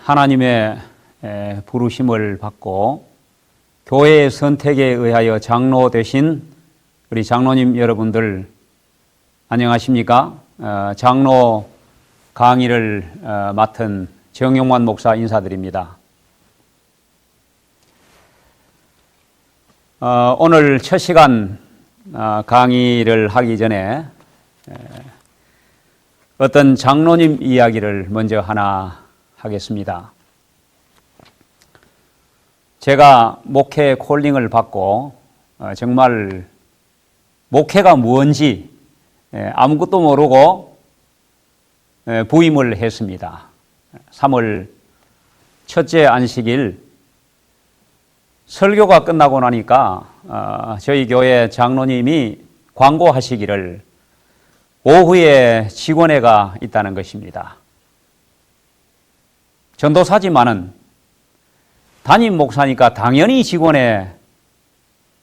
하나님의 부르심을 받고 교회의 선택에 의하여 장로 되신 우리 장로님 여러분들 안녕하십니까? 장로 강의를 맡은 정용환 목사 인사드립니다. 오늘 첫 시간 강의를 하기 전에 어떤 장로님 이야기를 먼저 하나 하겠습니다. 제가 목회 콜링을 받고 정말 목회가 무엇인지 아무것도 모르고 부임을 했습니다. 3월 첫째 안식일 설교가 끝나고 나니까 저희 교회 장로님이 광고하시기를 오후에 직원회가 있다는 것입니다. 전도사지만은 담임 목사니까 당연히 직원회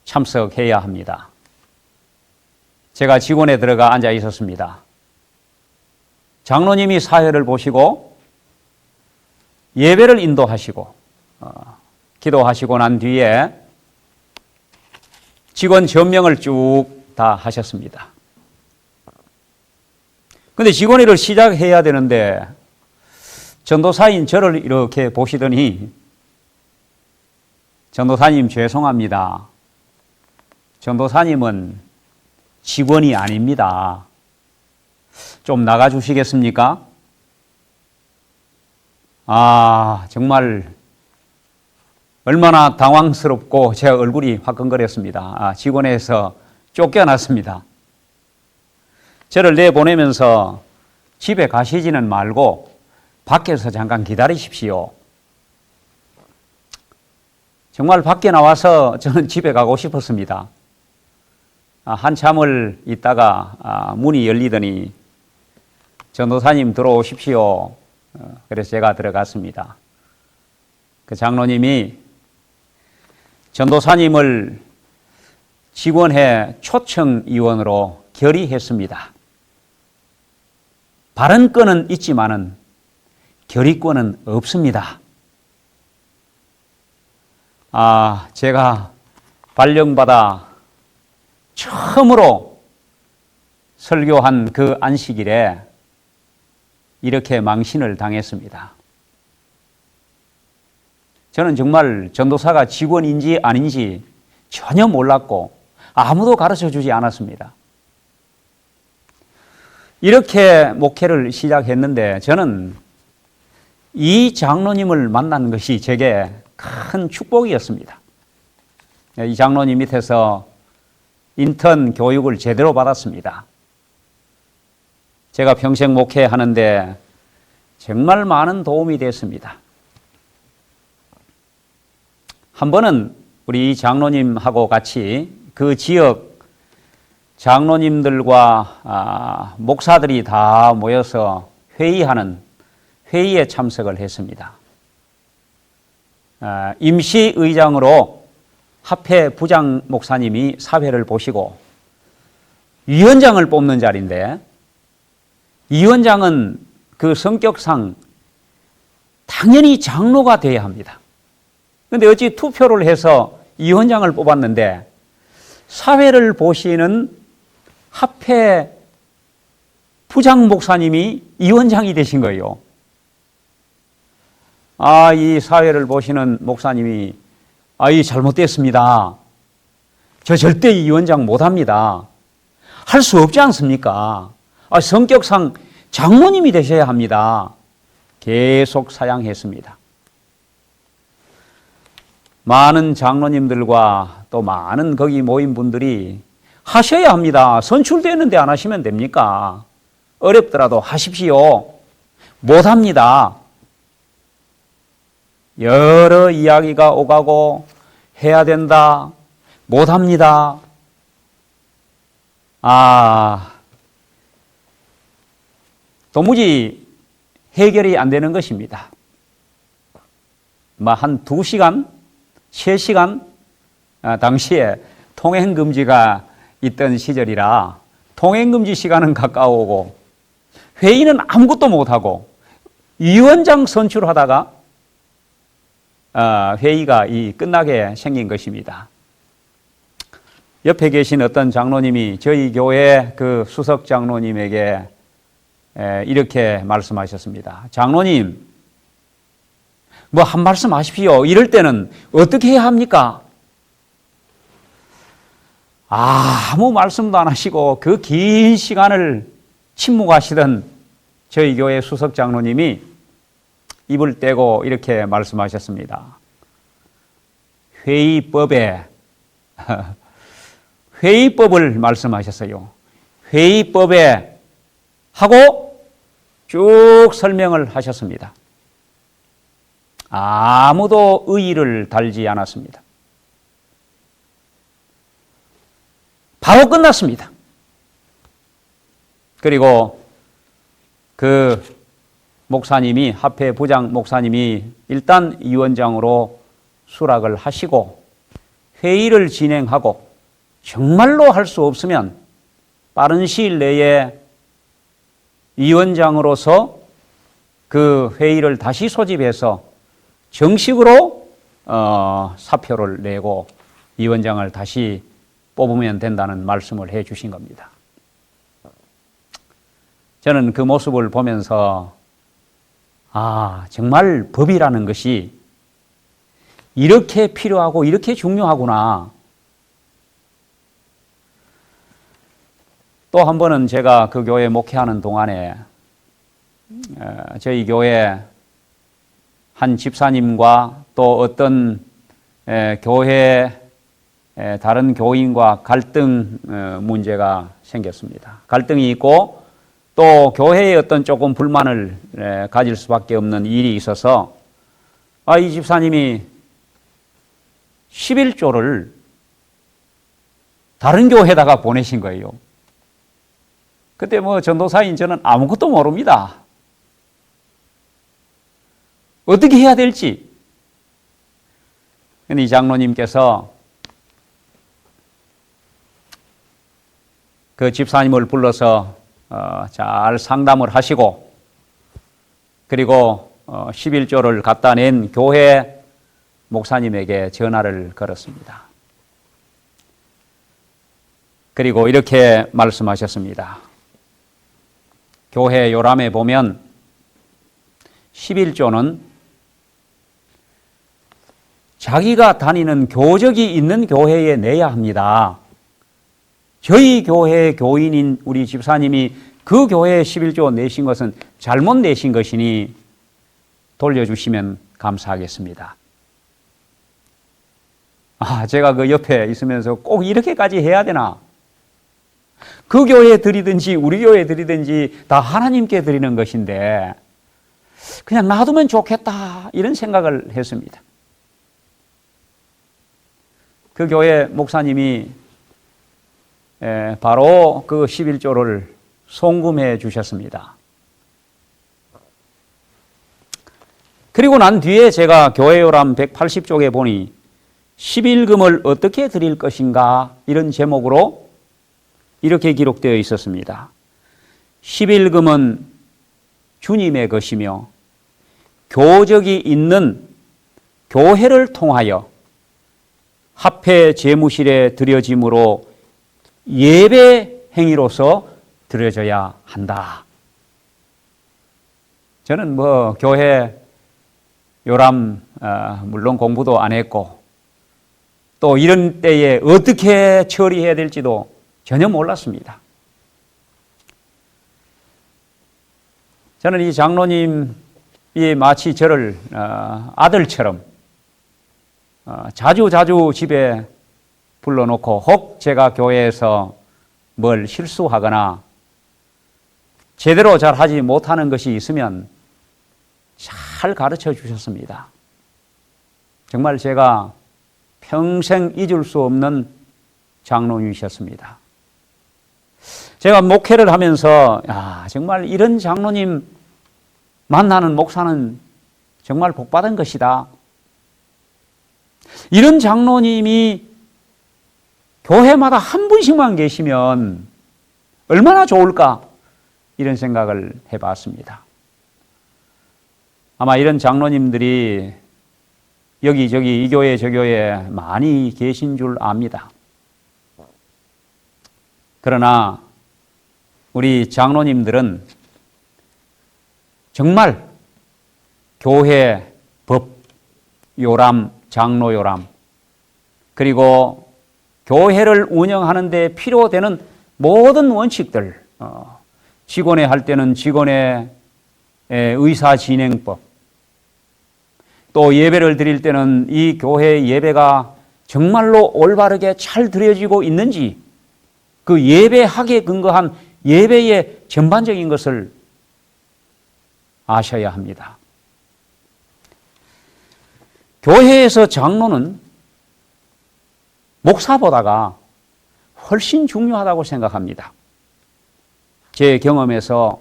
참석해야 합니다. 제가 직원에 들어가 앉아 있었습니다. 장로님이 사회를 보시고 예배를 인도하시고 기도하시고 난 뒤에 직원 전명을 쭉 다 하셨습니다. 근데 직원회를 시작해야 되는데 전도사인 저를 이렇게 보시더니 전도사님 죄송합니다. 전도사님은 직원이 아닙니다. 좀 나가주시겠습니까? 정말 얼마나 당황스럽고 제 얼굴이 화끈거렸습니다. 직원회에서 쫓겨났습니다. 저를 내보내면서 집에 가시지는 말고 밖에서 잠깐 기다리십시오. 정말 밖에 나와서 저는 집에 가고 싶었습니다. 한참을 있다가 문이 열리더니 전도사님 들어오십시오. 그래서 제가 들어갔습니다. 그 장로님이 전도사님을 직원회 초청위원으로 결의했습니다. 발언권은 있지만은 결의권은 없습니다. 제가 발령받아 처음으로 설교한 그 안식일에 이렇게 망신을 당했습니다. 저는 정말 전도사가 직원인지 아닌지 전혀 몰랐고 아무도 가르쳐 주지 않았습니다. 이렇게 목회를 시작했는데 저는 이 장로님을 만난 것이 제게 큰 축복이었습니다. 이 장로님 밑에서 인턴 교육을 제대로 받았습니다. 제가 평생 목회하는데 정말 많은 도움이 됐습니다. 한 번은 우리 이 장로님하고 같이 그 지역 장로님들과 목사들이 다 모여서 회의하는 회의에 참석을 했습니다. 임시의장으로 합회 부장 목사님이 사회를 보시고 위원장을 뽑는 자리인데 위원장은 그 성격상 당연히 장로가 돼야 합니다. 그런데 어찌 투표를 해서 위원장을 뽑았는데 사회를 보시는 합회 부장 목사님이 위원장이 되신 거예요. 이 사회를 보시는 목사님이 이 잘못됐습니다. 저 절대 위원장 못합니다. 할 수 없지 않습니까? 성격상 장로님이 되셔야 합니다. 계속 사양했습니다. 많은 장로님들과 또 많은 거기 모인 분들이 하셔야 합니다. 선출되는데 안 하시면 됩니까? 어렵더라도 하십시오. 못합니다. 여러 이야기가 오가고 해야 된다. 못합니다. 도무지 해결이 안 되는 것입니다. 한 2시간, 3시간 당시에 통행금지가 있던 시절이라 통행금지 시간은 가까워오고 회의는 아무것도 못하고 위원장 선출하다가 회의가 끝나게 생긴 것입니다. 옆에 계신 어떤 장로님이 저희 교회 그 수석 장로님에게 이렇게 말씀하셨습니다. 장로님, 뭐 한 말씀 하십시오. 이럴 때는 어떻게 해야 합니까? 아무 말씀도 안 하시고 그 긴 시간을 침묵하시던 저희 교회 수석 장로님이 입을 떼고 이렇게 말씀하셨습니다. 회의법을 말씀하셨어요. 회의법에 하고 쭉 설명을 하셨습니다. 아무도 의의를 달지 않았습니다. 바로 끝났습니다. 그리고 그 목사님이, 합회 부장 목사님이 일단 위원장으로 수락을 하시고 회의를 진행하고 정말로 할 수 없으면 빠른 시일 내에 위원장으로서 그 회의를 다시 소집해서 정식으로 사표를 내고 위원장을 다시 뽑으면 된다는 말씀을 해 주신 겁니다. 저는 그 모습을 보면서 정말 법이라는 것이 이렇게 필요하고 이렇게 중요하구나. 또 한 번은 제가 그 교회 목회하는 동안에 저희 교회 한 집사님과 또 어떤 교회 다른 교인과 갈등 문제가 생겼습니다. 갈등이 있고 또 교회에 어떤 조금 불만을 가질 수밖에 없는 일이 있어서 이 집사님이 11조를 다른 교회에다가 보내신 거예요. 그때 전도사인 저는 아무것도 모릅니다. 어떻게 해야 될지. 근데 이 장로님께서 그 집사님을 불러서 잘 상담을 하시고 그리고 11조를 갖다 낸 교회 목사님에게 전화를 걸었습니다. 그리고 이렇게 말씀하셨습니다. 교회 요람에 보면 11조는 자기가 다니는 교적이 있는 교회에 내야 합니다. 저희 교회 교인인 우리 집사님이 그 교회에 11조 내신 것은 잘못 내신 것이니 돌려주시면 감사하겠습니다. 제가 그 옆에 있으면서 꼭 이렇게까지 해야 되나? 그 교회에 드리든지 우리 교회에 드리든지 다 하나님께 드리는 것인데 그냥 놔두면 좋겠다 이런 생각을 했습니다. 그 교회 목사님이 바로 그 11조를 송금해 주셨습니다. 그리고 난 뒤에 제가 교회 요람 180쪽에 보니 11금을 어떻게 드릴 것인가 이런 제목으로 이렇게 기록되어 있었습니다. 11금은 주님의 것이며 교적이 있는 교회를 통하여 합회 제무실에 드려짐으로 예배 행위로서 드려져야 한다. 저는 교회 요람 물론 공부도 안 했고 또 이런 때에 어떻게 처리해야 될지도 전혀 몰랐습니다. 저는 이 장로님이 마치 저를 아들처럼 자주 집에 불러놓고 혹 제가 교회에서 뭘 실수하거나 제대로 잘 하지 못하는 것이 있으면 잘 가르쳐 주셨습니다. 정말 제가 평생 잊을 수 없는 장로님이셨습니다. 제가 목회를 하면서 정말 이런 장로님 만나는 목사는 정말 복받은 것이다. 이런 장로님이 교회마다 한 분씩만 계시면 얼마나 좋을까 이런 생각을 해봤습니다. 아마 이런 장로님들이 여기저기 이 교회 저 교회에 많이 계신 줄 압니다. 그러나 우리 장로님들은 정말 교회 법 요람, 장로 요람, 그리고 교회를 운영하는 데 필요되는 모든 원칙들, 직원회 할 때는 직원의 의사진행법, 또 예배를 드릴 때는 이 교회 예배가 정말로 올바르게 잘 드려지고 있는지 그 예배학에 근거한 예배의 전반적인 것을 아셔야 합니다. 교회에서 장로는 목사보다가 훨씬 중요하다고 생각합니다. 제 경험에서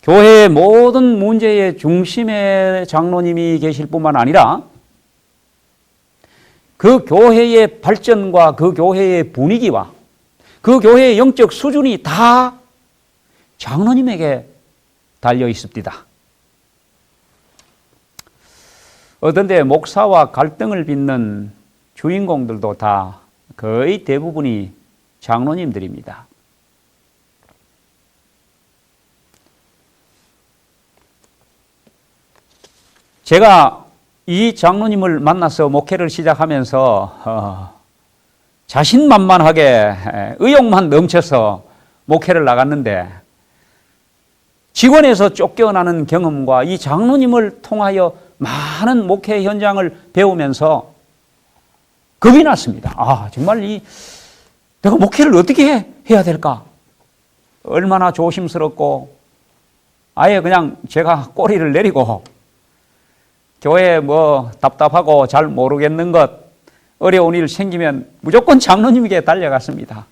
교회의 모든 문제의 중심에 장로님이 계실 뿐만 아니라 그 교회의 발전과 그 교회의 분위기와 그 교회의 영적 수준이 다 장로님에게 달려 있습니다. 어떤 데 목사와 갈등을 빚는 주인공들도 다 거의 대부분이 장로님들입니다. 제가 이 장로님을 만나서 목회를 시작하면서 자신만만하게 의욕만 넘쳐서 목회를 나갔는데 직원에서 쫓겨나는 경험과 이 장로님을 통하여 많은 목회 현장을 배우면서 겁이 났습니다. 정말 내가 목회를 어떻게 해야 될까? 얼마나 조심스럽고 아예 그냥 제가 꼬리를 내리고 교회에 답답하고 잘 모르겠는 것, 어려운 일 생기면 무조건 장로님에게 달려갔습니다.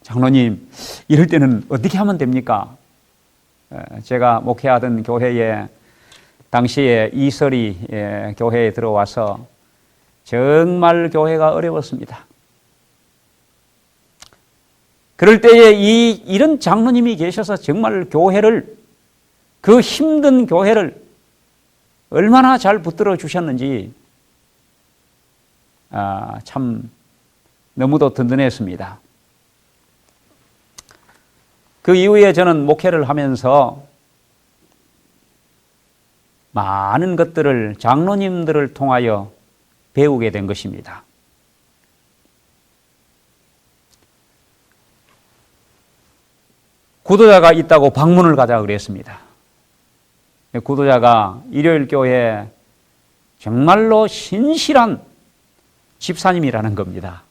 장로님, 이럴 때는 어떻게 하면 됩니까? 제가 목회하던 교회에 당시에 이설이 교회에 들어와서 정말 교회가 어려웠습니다. 그럴 때에 이런 장로님이 계셔서 정말 교회를, 그 힘든 교회를 얼마나 잘 붙들어 주셨는지 참 너무도 든든했습니다. 그 이후에 저는 목회를 하면서 많은 것들을 장로님들을 통하여 배우게 된 것입니다. 구도자가 있다고 방문을 가자 그랬습니다. 구도자가 일요일 교회 정말로 신실한 집사님이라는 겁니다.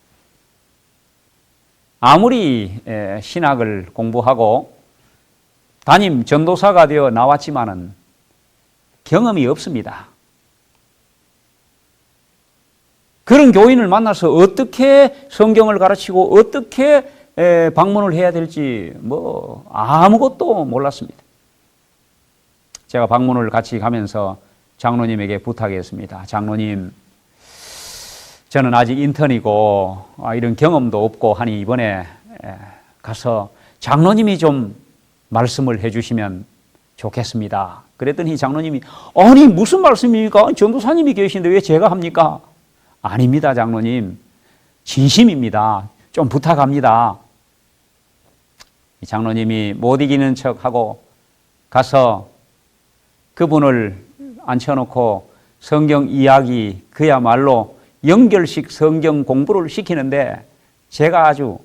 아무리 신학을 공부하고 담임 전도사가 되어 나왔지만은 경험이 없습니다. 그런 교인을 만나서 어떻게 성경을 가르치고 어떻게 방문을 해야 될지 아무것도 몰랐습니다. 제가 방문을 같이 가면서 장로님에게 부탁했습니다. 장로님, 저는 아직 인턴이고 이런 경험도 없고 하니 이번에 가서 장로님이 좀 말씀을 해주시면 좋겠습니다. 그랬더니 장로님이 아니 무슨 말씀입니까? 전도사님이 계신데 왜 제가 합니까? 아닙니다, 장로님. 진심입니다. 좀 부탁합니다. 장로님이 못 이기는 척하고 가서 그분을 앉혀놓고 성경 이야기, 그야말로 연결식 성경 공부를 시키는데 제가 아주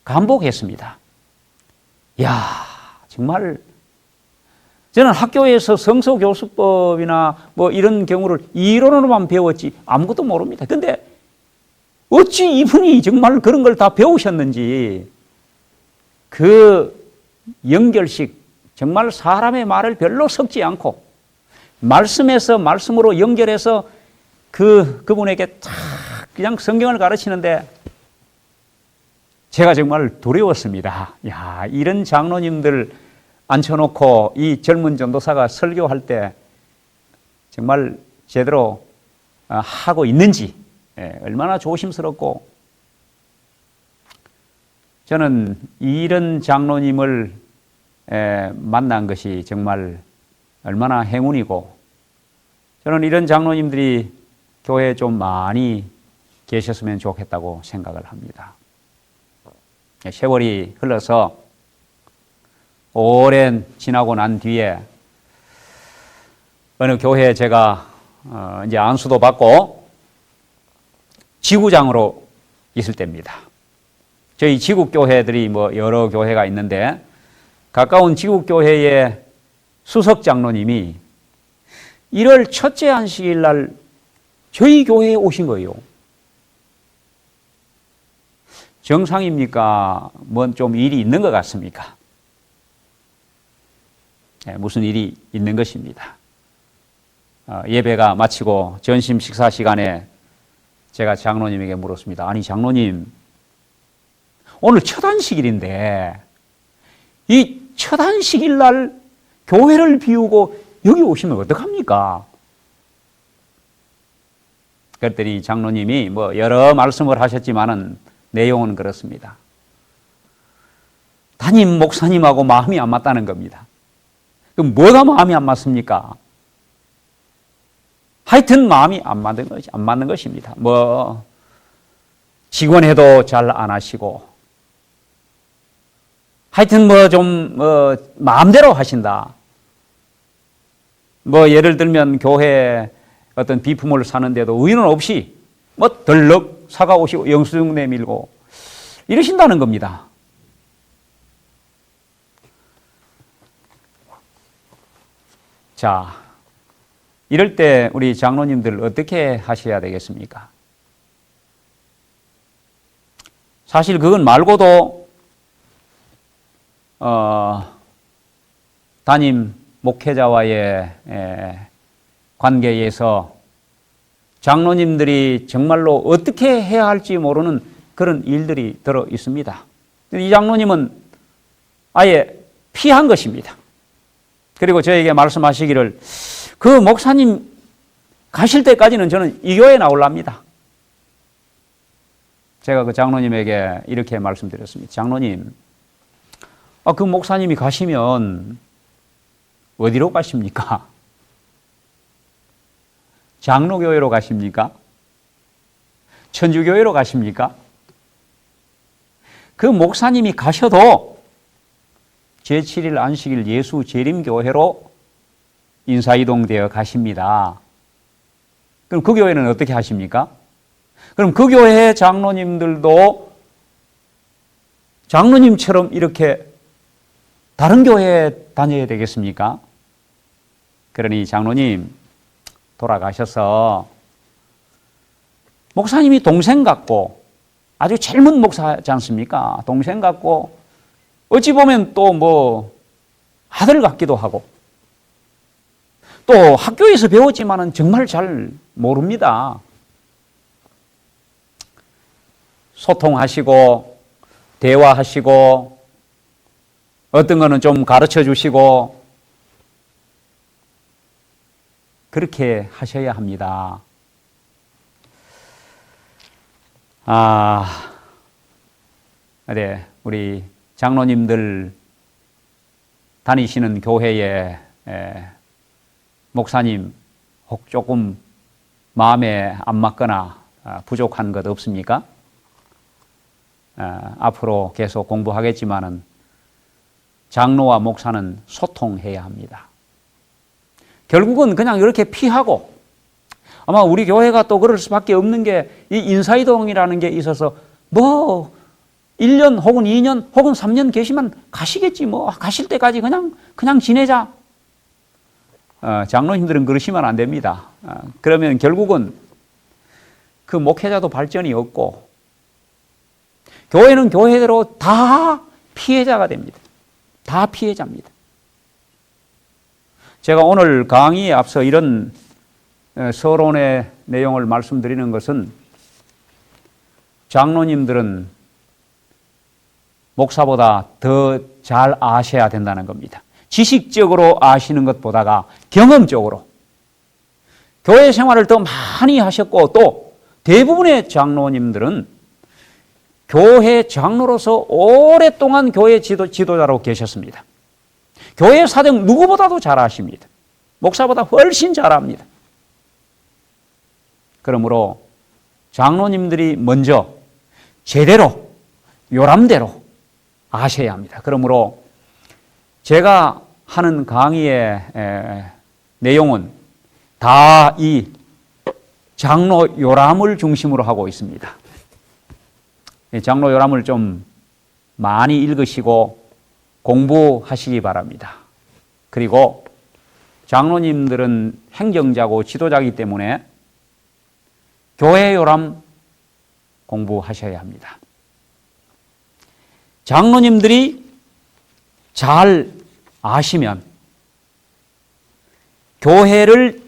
감복했습니다. 이야, 정말 저는 학교에서 성서교수법이나 이런 경우를 이론으로만 배웠지 아무것도 모릅니다. 근데 어찌 이분이 정말 그런 걸 다 배우셨는지 그 연결식, 정말 사람의 말을 별로 섞지 않고 말씀에서 말씀으로 연결해서 그분에게 탁 그냥 성경을 가르치는데 제가 정말 두려웠습니다. 야, 이런 장로님들 앉혀놓고 이 젊은 전도사가 설교할 때 정말 제대로 하고 있는지 얼마나 조심스럽고, 저는 이런 장로님을 만난 것이 정말 얼마나 행운이고, 저는 이런 장로님들이 교회에 좀 많이 계셨으면 좋겠다고 생각을 합니다. 세월이 흘러서 오랜 지나고 난 뒤에 어느 교회에 제가 이제 안수도 받고 지구장으로 있을 때입니다. 저희 지국교회들이 뭐 여러 교회가 있는데 가까운 지국교회의 수석 장로님이 1월 첫째 안식일 날 저희 교회에 오신 거예요. 정상입니까? 뭔 좀 일이 있는 것 같습니까? 네, 무슨 일이 있는 것입니다. 예배가 마치고 점심 식사 시간에 제가 장로님에게 물었습니다. 아니 장로님, 오늘 첫 안식일인데 이 첫 안식일 날 교회를 비우고 여기 오시면 어떡합니까? 그랬더니 장로님이 뭐 여러 말씀을 하셨지만은 내용은 그렇습니다. 담임 목사님하고 마음이 안 맞다는 겁니다. 그럼 뭐가 마음이 안 맞습니까? 하여튼 마음이 안 맞는 것입니다. 뭐 직원회도 잘 안 하시고, 하여튼 뭐 좀 마음대로 하신다. 뭐 예를 들면 교회 어떤 비품을 사는데도 의논 없이 뭐 덜럭 사가 오시고 영수증 내밀고 이러신다는 겁니다. 자, 이럴 때 우리 장로님들 어떻게 하셔야 되겠습니까? 사실 그건 말고도 담임 목회자와의 관계에서 장로님들이 정말로 어떻게 해야 할지 모르는 그런 일들이 들어 있습니다. 이 장로님은 아예 피한 것입니다. 그리고 저에게 말씀하시기를 그 목사님 가실 때까지는 저는 이 교회에 나올랍니다. 제가 그 장로님에게 이렇게 말씀드렸습니다. 장로님, 그 목사님이 가시면 어디로 가십니까? 장로교회로 가십니까? 천주교회로 가십니까? 그 목사님이 가셔도 제7일 안식일 예수 재림교회로 인사이동되어 가십니다. 그럼 그 교회는 어떻게 하십니까? 그럼 그 교회의 장로님들도 장로님처럼 이렇게 다른 교회에 다녀야 되겠습니까? 그러니 장로님 돌아가셔서 목사님이 동생 같고 아주 젊은 목사지 않습니까? 동생 같고 어찌 보면 또 뭐 아들 같기도 하고 또 학교에서 배웠지만은 정말 잘 모릅니다. 소통하시고 대화하시고 어떤 거는 좀 가르쳐 주시고 그렇게 하셔야 합니다. 네, 우리 장로님들 다니시는 교회에 목사님 혹 조금 마음에 안 맞거나 부족한 것 없습니까? 앞으로 계속 공부하겠지만은 장로와 목사는 소통해야 합니다. 결국은 그냥 이렇게 피하고 아마 우리 교회가 또 그럴 수밖에 없는 게 이 인사이동이라는 게 있어서 뭐 1년 혹은 2년 혹은 3년 계시면 가시겠지 뭐 가실 때까지 그냥 지내자. 장로님들은 그러시면 안 됩니다. 그러면 결국은 그 목회자도 발전이 없고 교회는 교회대로 다 피해자가 됩니다. 다 피해자입니다. 제가 오늘 강의에 앞서 이런 서론의 내용을 말씀드리는 것은 장로님들은 목사보다 더 잘 아셔야 된다는 겁니다. 지식적으로 아시는 것보다가 경험적으로 교회 생활을 더 많이 하셨고 또 대부분의 장로님들은 교회 장로로서 오랫동안 교회 지도자로 계셨습니다. 교회 사정 누구보다도 잘 아십니다. 목사보다 훨씬 잘합니다. 그러므로 장로님들이 먼저 제대로 요람대로 아셔야 합니다. 그러므로 제가 하는 강의의 내용은 다 이 장로 요람을 중심으로 하고 있습니다. 장로 요람을 좀 많이 읽으시고 공부하시기 바랍니다. 그리고 장로님들은 행정자고 지도자이기 때문에 교회 요람 공부하셔야 합니다. 장로님들이 잘 아시면 교회를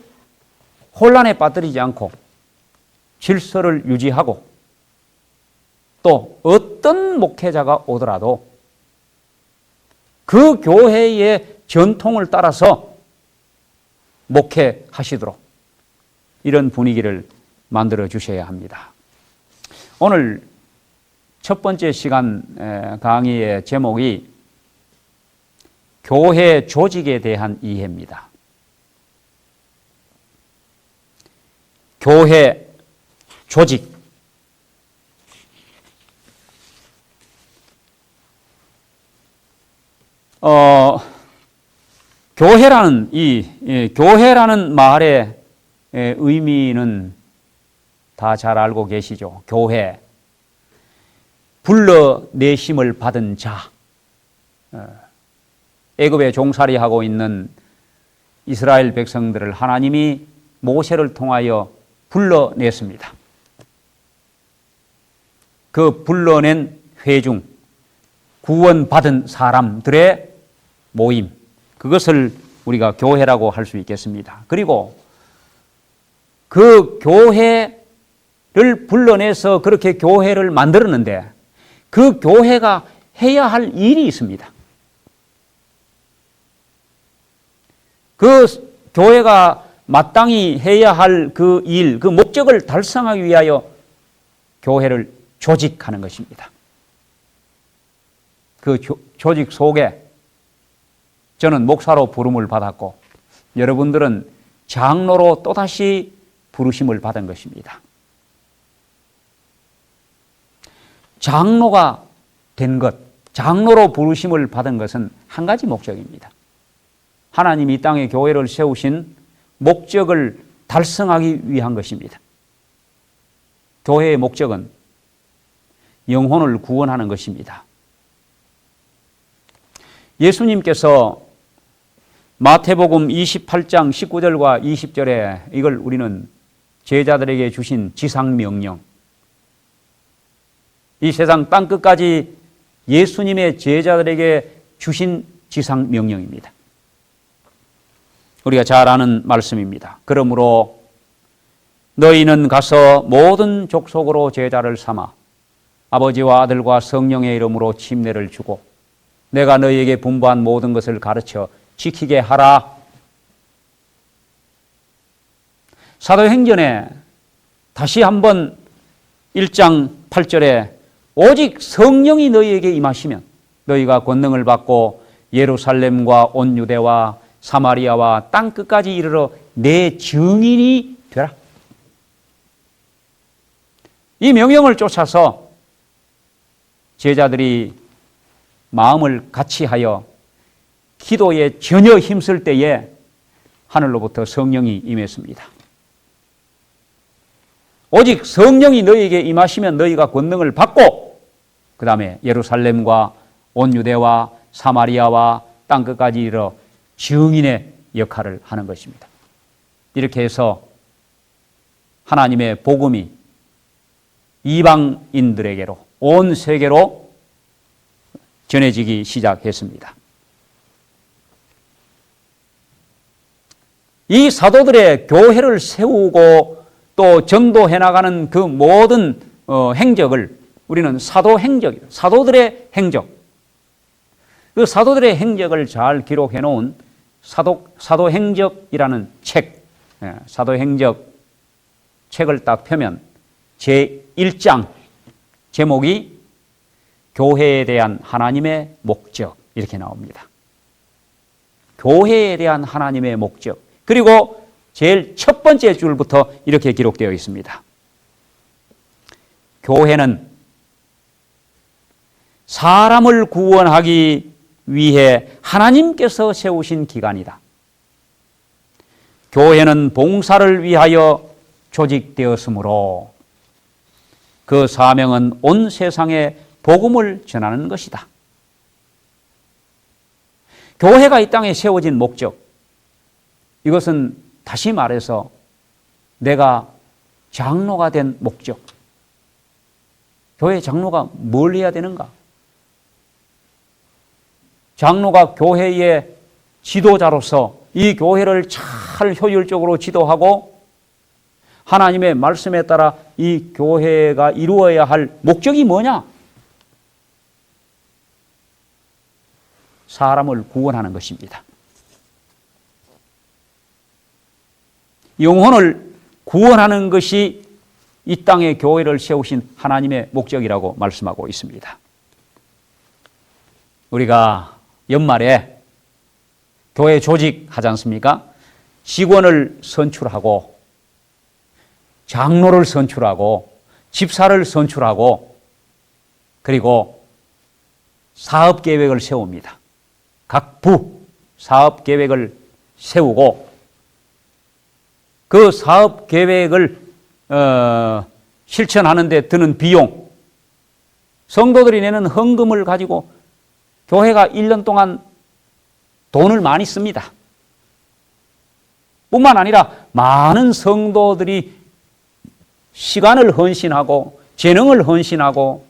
혼란에 빠뜨리지 않고 질서를 유지하고 또 어떤 목회자가 오더라도 그 교회의 전통을 따라서 목회하시도록 이런 분위기를 만들어 주셔야 합니다. 오늘 첫 번째 시간 강의의 제목이 교회 조직에 대한 이해입니다. 교회 조직. 교회라는 말의 의미는 다 잘 알고 계시죠. 교회. 불러내심을 받은 자. 애굽에 종살이하고 있는 이스라엘 백성들을 하나님이 모세를 통하여 불러냈습니다. 그 불러낸 회중, 구원받은 사람들의 모임, 그것을 우리가 교회라고 할 수 있겠습니다. 그리고 그 교회를 불러내서 그렇게 교회를 만들었는데 그 교회가 해야 할 일이 있습니다. 그 교회가 마땅히 해야 할 그 일, 그 목적을 달성하기 위하여 교회를 조직하는 것입니다. 그 조직 속에 저는 목사로 부름을 받았고 여러분들은 장로로 또다시 부르심을 받은 것입니다. 장로가 된 것, 장로로 부르심을 받은 것은 한 가지 목적입니다. 하나님이 이 땅에 교회를 세우신 목적을 달성하기 위한 것입니다. 교회의 목적은 영혼을 구원하는 것입니다. 예수님께서 마태복음 28장 19절과 20절에 이걸 우리는 제자들에게 주신 지상명령, 이 세상 땅끝까지 예수님의 제자들에게 주신 지상명령입니다. 우리가 잘 아는 말씀입니다. 그러므로 너희는 가서 모든 족속으로 제자를 삼아 아버지와 아들과 성령의 이름으로 침례를 주고 내가 너희에게 분부한 모든 것을 가르쳐 지키게 하라. 사도행전에 다시 한번 1장 8절에 오직 성령이 너희에게 임하시면 너희가 권능을 받고 예루살렘과 온 유대와 사마리아와 땅끝까지 이르러 내 증인이 되라. 이 명령을 쫓아서 제자들이 마음을 같이하여 기도에 전혀 힘쓸 때에 하늘로부터 성령이 임했습니다. 오직 성령이 너희에게 임하시면 너희가 권능을 받고 그 다음에 예루살렘과 온 유대와 사마리아와 땅끝까지 이르러 증인의 역할을 하는 것입니다. 이렇게 해서 하나님의 복음이 이방인들에게로 온 세계로 전해지기 시작했습니다. 이 사도들의 교회를 세우고 또 전도해 나가는 그 모든 행적을 우리는 사도행적, 사도들의 행적, 그 사도들의 행적을 잘 기록해 놓은 사도행적이라는 책, 사도행적 책을 딱 펴면 제1장 제목이 교회에 대한 하나님의 목적 이렇게 나옵니다. 교회에 대한 하나님의 목적, 그리고 제일 첫 번째 줄부터 이렇게 기록되어 있습니다. 교회는 사람을 구원하기 위해 하나님께서 세우신 기관이다. 교회는 봉사를 위하여 조직되었으므로 그 사명은 온 세상에 복음을 전하는 것이다. 교회가 이 땅에 세워진 목적, 이것은 다시 말해서 내가 장로가 된 목적. 교회 장로가 뭘 해야 되는가? 장로가 교회의 지도자로서 이 교회를 잘 효율적으로 지도하고 하나님의 말씀에 따라 이 교회가 이루어야 할 목적이 뭐냐? 사람을 구원하는 것입니다. 영혼을 구원하는 것이 이 땅에 교회를 세우신 하나님의 목적이라고 말씀하고 있습니다. 우리가 연말에 교회 조직하지 않습니까? 직원을 선출하고 장로를 선출하고 집사를 선출하고 그리고 사업계획을 세웁니다. 각 부 사업계획을 세우고 그 사업계획을 실천하는 데 드는 비용, 성도들이 내는 헌금을 가지고 교회가 1년 동안 돈을 많이 씁니다. 뿐만 아니라 많은 성도들이 시간을 헌신하고 재능을 헌신하고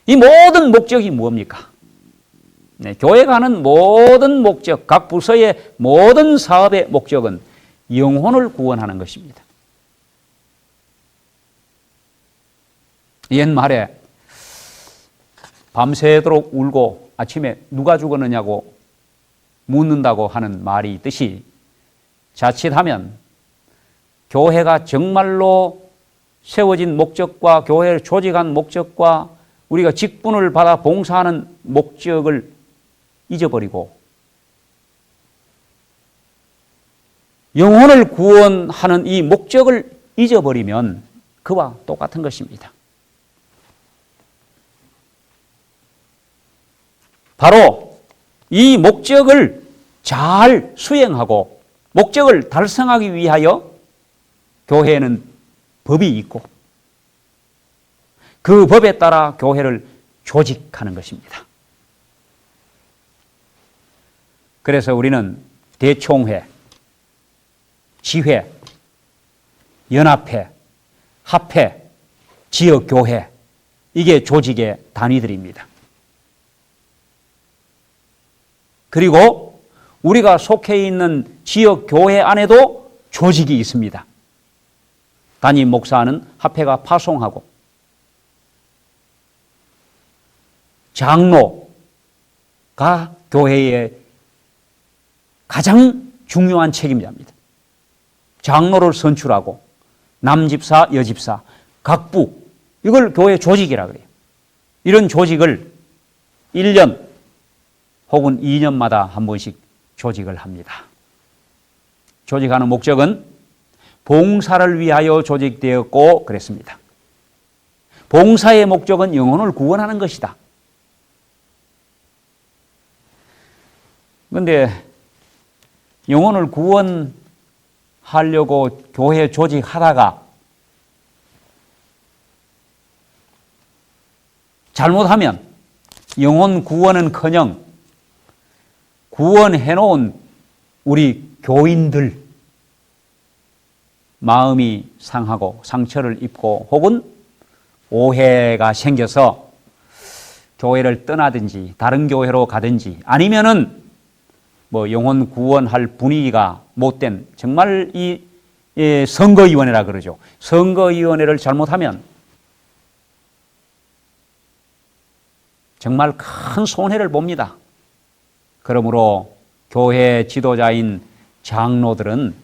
이 모든 목적이 뭡니까? 네, 교회가 하는 모든 목적, 각 부서의 모든 사업의 목적은 영혼을 구원하는 것입니다. 옛말에 밤새도록 울고 아침에 누가 죽었느냐고 묻는다고 하는 말이 있듯이 자칫하면 교회가 정말로 세워진 목적과 교회를 조직한 목적과 우리가 직분을 받아 봉사하는 목적을 잊어버리고 영혼을 구원하는 이 목적을 잊어버리면 그와 똑같은 것입니다. 바로 이 목적을 잘 수행하고 목적을 달성하기 위하여 교회에는 법이 있고 그 법에 따라 교회를 조직하는 것입니다. 그래서 우리는 대총회, 지회, 연합회, 합회, 지역교회, 이게 조직의 단위들입니다. 그리고 우리가 속해 있는 지역교회 안에도 조직이 있습니다. 담임 목사는 합회가 파송하고 장로가 교회의 가장 중요한 책임자입니다. 장로를 선출하고 남집사, 여집사, 각부, 이걸 교회 조직이라고 해요. 이런 조직을 1년 혹은 2년마다 한 번씩 조직을 합니다. 조직하는 목적은 봉사를 위하여 조직되었고 그랬습니다. 봉사의 목적은 영혼을 구원하는 것이다. 그런데 영혼을 구원하려고 교회 조직하다가 잘못하면 영혼 구원은커녕 구원해놓은 우리 교인들 마음이 상하고 상처를 입고 혹은 오해가 생겨서 교회를 떠나든지 다른 교회로 가든지 아니면은 영혼 구원할 분위기가 못된 정말 이 선거위원회라 그러죠. 선거위원회를 잘못하면 정말 큰 손해를 봅니다. 그러므로 교회 지도자인 장로들은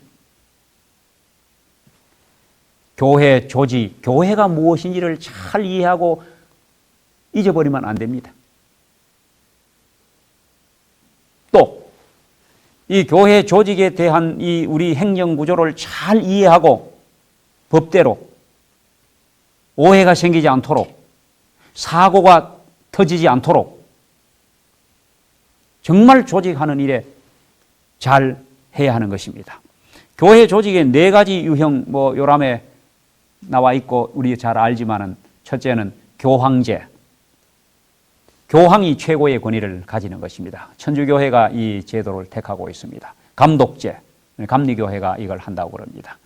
교회 조직, 교회가 무엇인지를 잘 이해하고 잊어버리면 안 됩니다. 또 이 교회 조직에 대한 이 우리 행정 구조를 잘 이해하고 법대로 오해가 생기지 않도록 사고가 터지지 않도록 정말 조직하는 일에 잘 해야 하는 것입니다. 교회 조직의 4가지 유형 요람에 나와 있고 우리 잘 알지만은 첫째는 교황제. 교황이 최고의 권위를 가지는 것입니다. 천주교회가 이 제도를 택하고 있습니다. 감독제. 감리교회가 이걸 한다고 그럽니다.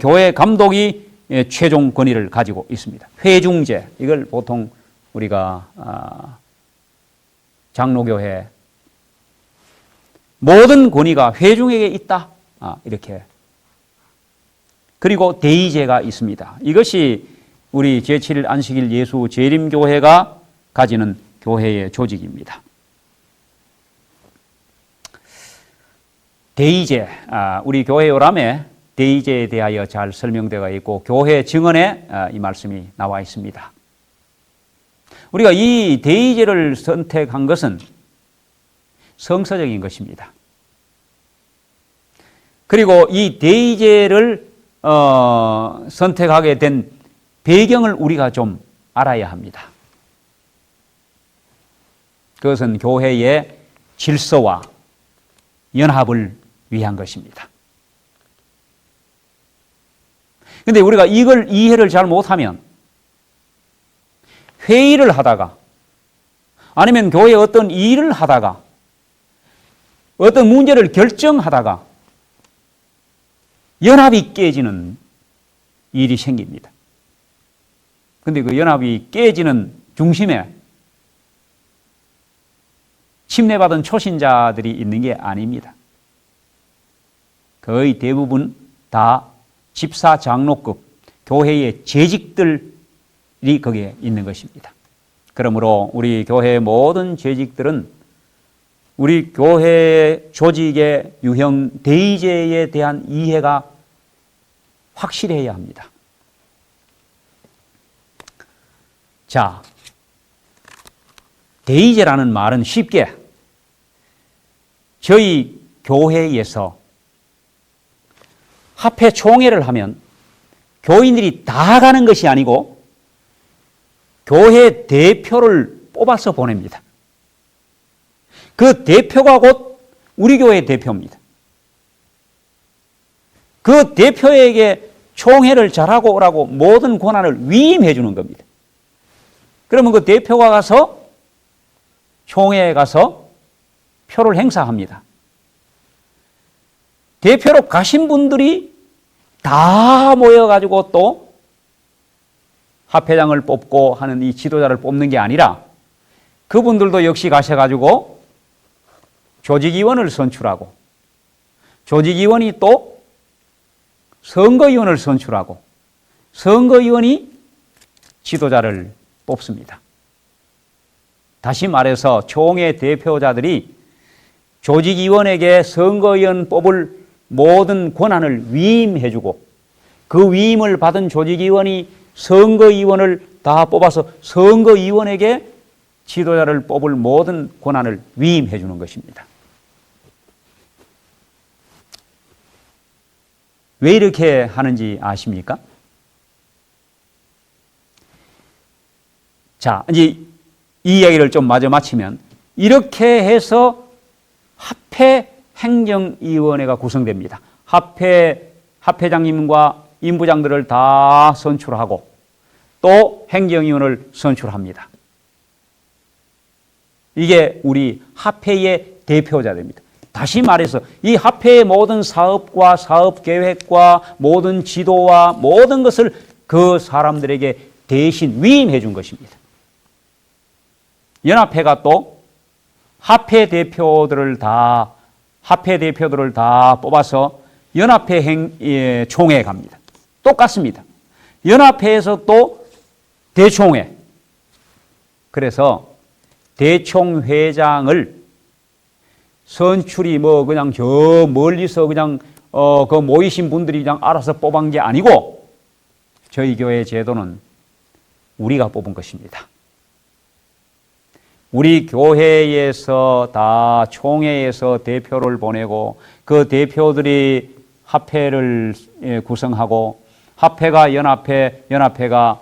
교회 감독이 최종 권위를 가지고 있습니다. 회중제. 이걸 보통 우리가 장로교회 모든 권위가 회중에게 있다. 이렇게. 그리고 대의제가 있습니다. 이것이 우리 제7일 안식일 예수 재림교회가 가지는 교회의 조직입니다. 대의제, 우리 교회 요람에 대의제에 대하여 잘 설명되어 있고 교회 증언에 이 말씀이 나와 있습니다. 우리가 이 대의제를 선택한 것은 성서적인 것입니다. 그리고 이 대의제를 선택하게 된 배경을 우리가 좀 알아야 합니다. 그것은 교회의 질서와 연합을 위한 것입니다. 그런데 우리가 이걸 이해를 잘 못하면 회의를 하다가 아니면 교회에 어떤 일을 하다가 어떤 문제를 결정하다가 연합이 깨지는 일이 생깁니다. 그런데 그 연합이 깨지는 중심에 침례받은 초신자들이 있는 게 아닙니다. 거의 대부분 다 집사 장로급 교회의 재직들이 거기에 있는 것입니다. 그러므로 우리 교회의 모든 재직들은 우리 교회 조직의 유형 대의제에 대한 이해가 확실해야 합니다. 자, 대의제라는 말은 쉽게 저희 교회에서 합회 총회를 하면 교인들이 다 가는 것이 아니고 교회 대표를 뽑아서 보냅니다. 그 대표가 곧 우리 교회 대표입니다. 그 대표에게 총회를 잘하고 오라고 모든 권한을 위임해 주는 겁니다. 그러면 그 대표가 가서 총회에 가서 표를 행사합니다. 대표로 가신 분들이 다 모여가지고 또 합회장을 뽑고 하는 이 지도자를 뽑는 게 아니라 그분들도 역시 가셔가지고 조직위원을 선출하고 조직위원이 또 선거위원을 선출하고 선거위원이 지도자를 뽑습니다. 다시 말해서 총회 대표자들이 조직위원에게 선거위원 뽑을 모든 권한을 위임해주고 그 위임을 받은 조직위원이 선거위원을 다 뽑아서 선거위원에게 지도자를 뽑을 모든 권한을 위임해 주는 것입니다. 왜 이렇게 하는지 아십니까? 자, 이제 이 이야기를 좀 마저 마치면 이렇게 해서 합회 행정위원회가 구성됩니다. 합회장님과 임부장들을 다 선출하고 또 행정위원을 선출합니다. 이게 우리 합회의 대표자들입니다. 다시 말해서 이 합회의 모든 사업과 사업계획과 모든 지도와 모든 것을 그 사람들에게 대신 위임해 준 것입니다. 연합회가 또 합회 대표들을 다 뽑아서 연합회 총회에 갑니다. 똑같습니다. 연합회에서 또 대총회. 그래서 대총회장을 선출이 그냥 저 멀리서 그냥 그 모이신 분들이 그냥 알아서 뽑은 게 아니고 저희 교회 제도는 우리가 뽑은 것입니다. 우리 교회에서 다 총회에서 대표를 보내고 그 대표들이 합회를 구성하고 합회가 연합회, 연합회가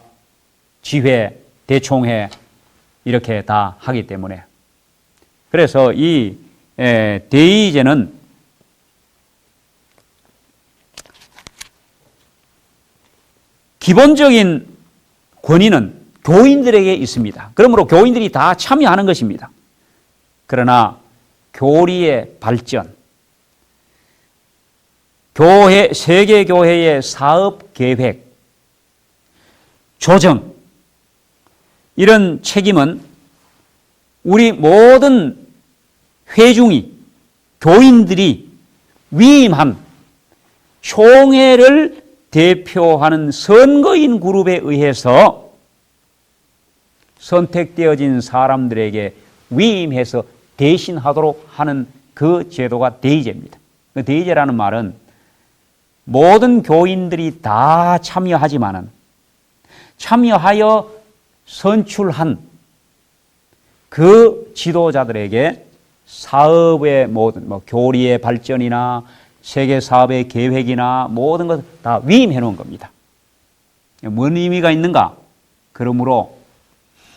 지회, 대총회 이렇게 다 하기 때문에 그래서 이 대의제는 기본적인 권위는 교인들에게 있습니다. 그러므로 교인들이 다 참여하는 것입니다. 그러나 교리의 발전, 교회, 세계교회의 사업계획, 조정, 이런 책임은 우리 모든 회중이, 교인들이 위임한 총회를 대표하는 선거인 그룹에 의해서 선택되어진 사람들에게 위임해서 대신하도록 하는 그 제도가 대의제입니다. 그 대의제라는 말은 모든 교인들이 다 참여하지만은 참여하여 선출한 그 지도자들에게 사업의 모든 교리의 발전이나 세계 사업의 계획이나 모든 것을 다 위임해 놓은 겁니다. 뭔 의미가 있는가? 그러므로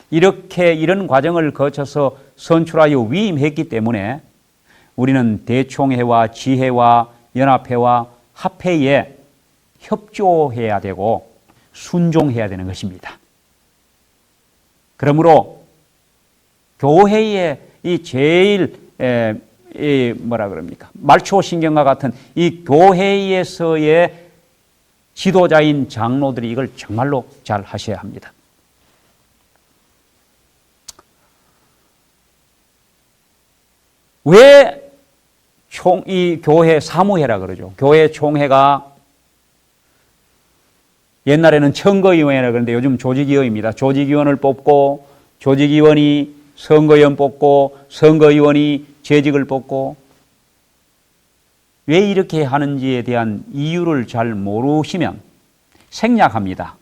이렇게 이런 과정을 거쳐서 선출하여 위임했기 때문에 우리는 대총회와 지회와 연합회와 합회에 협조해야 되고 순종해야 되는 것입니다. 그러므로 교회의 이 제일 말초신경과 같은 이 교회에서의 지도자인 장로들이 이걸 정말로 잘 하셔야 합니다. 왜 이 교회 사무회라 그러죠? 교회 총회가 옛날에는 청거위원회라 그러는데 요즘 조직위원입니다. 조직위원을 뽑고 조직위원이 선거위원 뽑고 선거위원이 재직을 뽑고 왜 이렇게 하는지에 대한 이유를 잘 모르시면 생략합니다.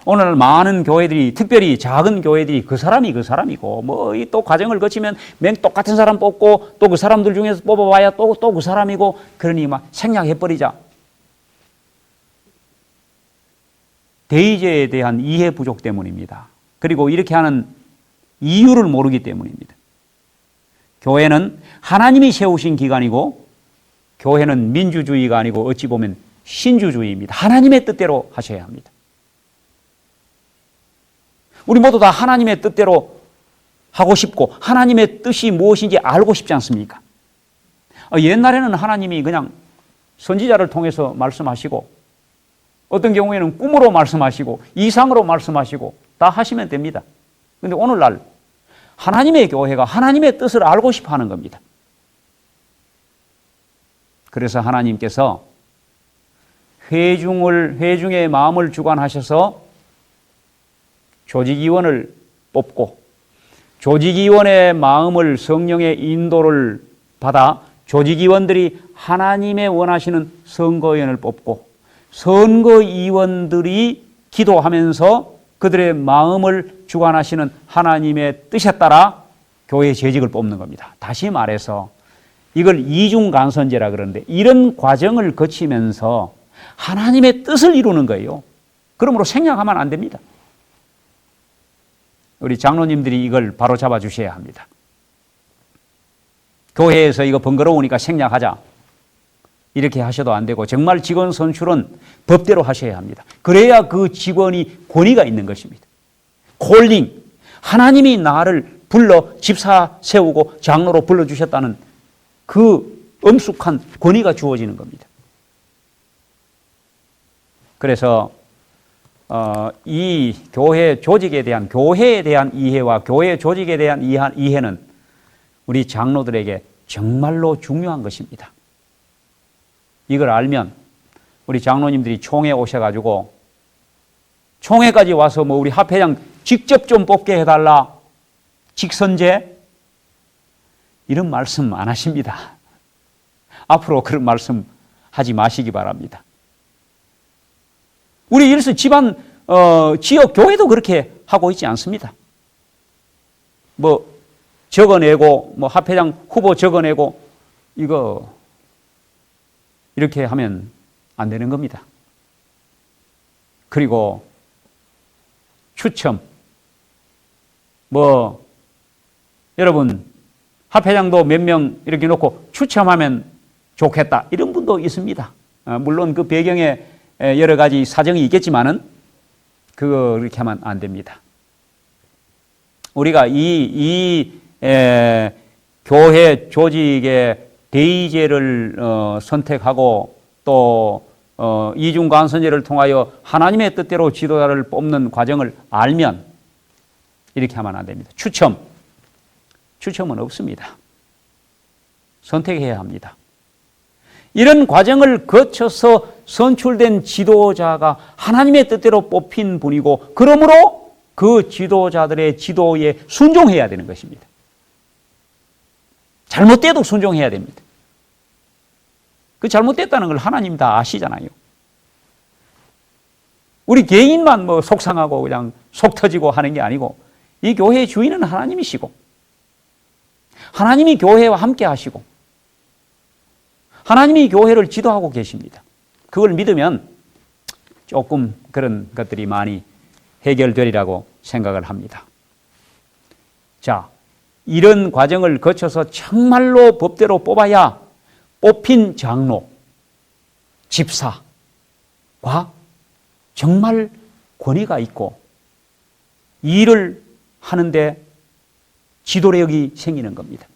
오늘 많은 교회들이 특별히 작은 교회들이 그 사람이고 뭐 또 과정을 거치면 맨 똑같은 사람 뽑고 또 그 사람들 중에서 뽑아봐야 또 그 사람이고 그러니 막 생략해버리자. 대의제에 대한 이해 부족 때문입니다. 그리고 이렇게 하는 이유를 모르기 때문입니다. 교회는 하나님이 세우신 기관이고 교회는 민주주의가 아니고 어찌 보면 신주주의입니다. 하나님의 뜻대로 하셔야 합니다. 우리 모두 다 하나님의 뜻대로 하고 싶고 하나님의 뜻이 무엇인지 알고 싶지 않습니까? 옛날에는 하나님이 그냥 선지자를 통해서 말씀하시고 어떤 경우에는 꿈으로 말씀하시고 이상으로 말씀하시고 다 하시면 됩니다. 그런데 오늘날 하나님의 교회가 하나님의 뜻을 알고 싶어 하는 겁니다. 그래서 하나님께서 회중의 마음을 주관하셔서 조직위원을 뽑고 조직위원의 마음을 성령의 인도를 받아 조직위원들이 하나님의 원하시는 선거위원을 뽑고 선거위원들이 기도하면서 그들의 마음을 주관하시는 하나님의 뜻에 따라 교회 재직을 뽑는 겁니다. 다시 말해서 이걸 이중간선제라 그러는데 이런 과정을 거치면서 하나님의 뜻을 이루는 거예요. 그러므로 생략하면 안 됩니다. 우리 장로님들이 이걸 바로 잡아 주셔야 합니다. 교회에서 이거 번거로우니까 생략하자. 이렇게 하셔도 안 되고 정말 직원 선출은 법대로 하셔야 합니다. 그래야 그 직원이 권위가 있는 것입니다. 콜링, 하나님이 나를 불러 집사 세우고 장로로 불러주셨다는 그 엄숙한 권위가 주어지는 겁니다. 그래서 이 교회 조직에 대한 교회에 대한 이해와 교회 조직에 대한 이해는 우리 장로들에게 정말로 중요한 것입니다. 이걸 알면 우리 장로님들이 총회 오셔가지고 총회까지 와서 뭐 우리 합회장 직접 좀 뽑게 해달라 직선제 이런 말씀 안 하십니다. 앞으로 그런 말씀 하지 마시기 바랍니다. 우리 일수 집안 지역 교회도 그렇게 하고 있지 않습니다. 뭐 적어내고 뭐 합회장 후보 적어내고 이거 이렇게 하면 안 되는 겁니다. 그리고 추첨 뭐 여러분 합회장도 몇 명 이렇게 놓고 추첨하면 좋겠다 이런 분도 있습니다. 물론 그 배경에 여러 가지 사정이 있겠지만은 그거 그렇게 하면 안 됩니다. 우리가 교회 조직의 대의제를 선택하고 또 이중간선제를 통하여 하나님의 뜻대로 지도자를 뽑는 과정을 알면 이렇게 하면 안 됩니다. 추첨은 없습니다. 선택해야 합니다. 이런 과정을 거쳐서 선출된 지도자가 하나님의 뜻대로 뽑힌 분이고 그러므로 그 지도자들의 지도에 순종해야 되는 것입니다. 잘못돼도 순종해야 됩니다. 그 잘못됐다는 걸 하나님 다 아시잖아요. 우리 개인만 뭐 속상하고 그냥 속 터지고 하는 게 아니고 이 교회의 주인은 하나님이시고 하나님이 교회와 함께 하시고 하나님이 교회를 지도하고 계십니다. 그걸 믿으면 조금 그런 것들이 많이 해결되리라고 생각을 합니다. 자, 이런 과정을 거쳐서 정말로 법대로 뽑아야 뽑힌 장로, 집사가 정말 권위가 있고 일을 하는데 지도력이 생기는 겁니다.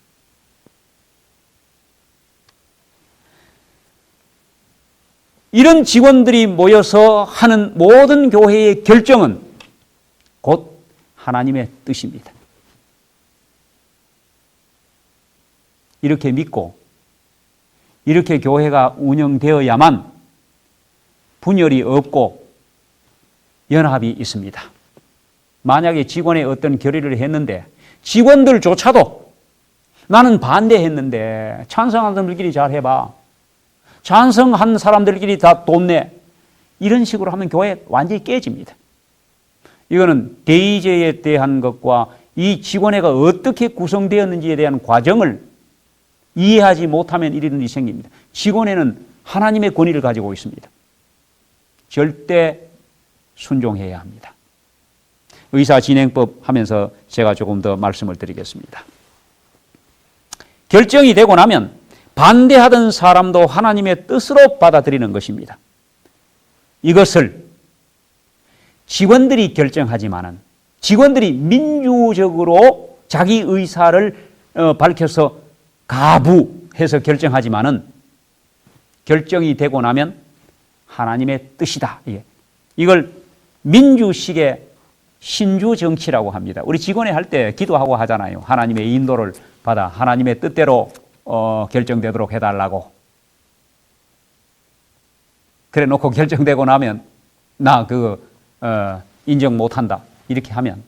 이런 직원들이 모여서 하는 모든 교회의 결정은 곧 하나님의 뜻입니다. 이렇게 믿고 이렇게 교회가 운영되어야만 분열이 없고 연합이 있습니다. 만약에 직원의 어떤 결의를 했는데 직원들조차도 나는 반대했는데 찬성한 사람들끼리 잘 해봐. 찬성한 사람들끼리 다 돈 내. 이런 식으로 하면 교회 완전히 깨집니다. 이거는 대의제에 대한 것과 이 직원회가 어떻게 구성되었는지에 대한 과정을 이해하지 못하면 이런 일이 생깁니다. 직원회는 하나님의 권위를 가지고 있습니다. 절대 순종해야 합니다. 의사진행법 하면서 제가 조금 더 말씀을 드리겠습니다. 결정이 되고 나면 반대하던 사람도 하나님의 뜻으로 받아들이는 것입니다. 이것을 직원들이 결정하지만은 직원들이 민주적으로 자기 의사를 밝혀서 가부해서 결정하지만은 결정이 되고 나면 하나님의 뜻이다. 이걸 민주식의 신주 정치라고 합니다. 우리 직원회 할 때 기도하고 하잖아요. 하나님의 인도를 받아 하나님의 뜻대로 결정되도록 해달라고. 그래 놓고 결정되고 나면 나 그거 인정 못한다. 이렇게 하면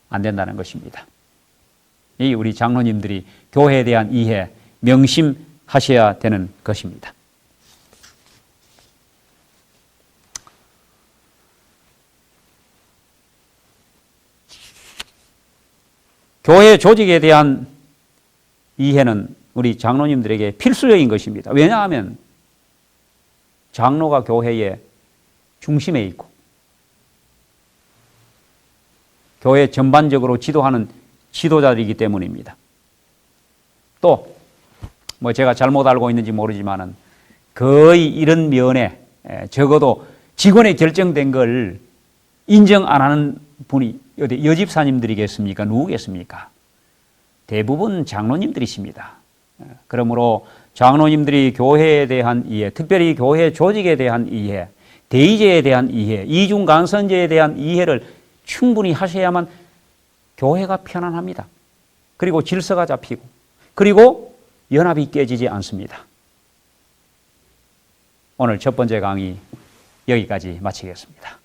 안 된다는 것입니다. 이 우리 장로님들이 교회에 대한 이해 명심하셔야 되는 것입니다. 교회 조직에 대한 이해는 우리 장로님들에게 필수적인 것입니다. 왜냐하면 장로가 교회의 중심에 있고 교회 전반적으로 지도하는 지도자들이기 때문입니다. 또 뭐 제가 잘못 알고 있는지 모르지만은 거의 이런 면에 적어도 직원의 결정된 걸 인정 안 하는 분이 어디 여집사님들이겠습니까? 누구겠습니까? 대부분 장로님들이십니다. 그러므로 장로님들이 교회에 대한 이해, 특별히 교회 조직에 대한 이해, 대의제에 대한 이해, 이중간선제에 대한 이해를 충분히 하셔야만 교회가 편안합니다. 그리고 질서가 잡히고 그리고 연합이 깨지지 않습니다. 오늘 첫 번째 강의 여기까지 마치겠습니다.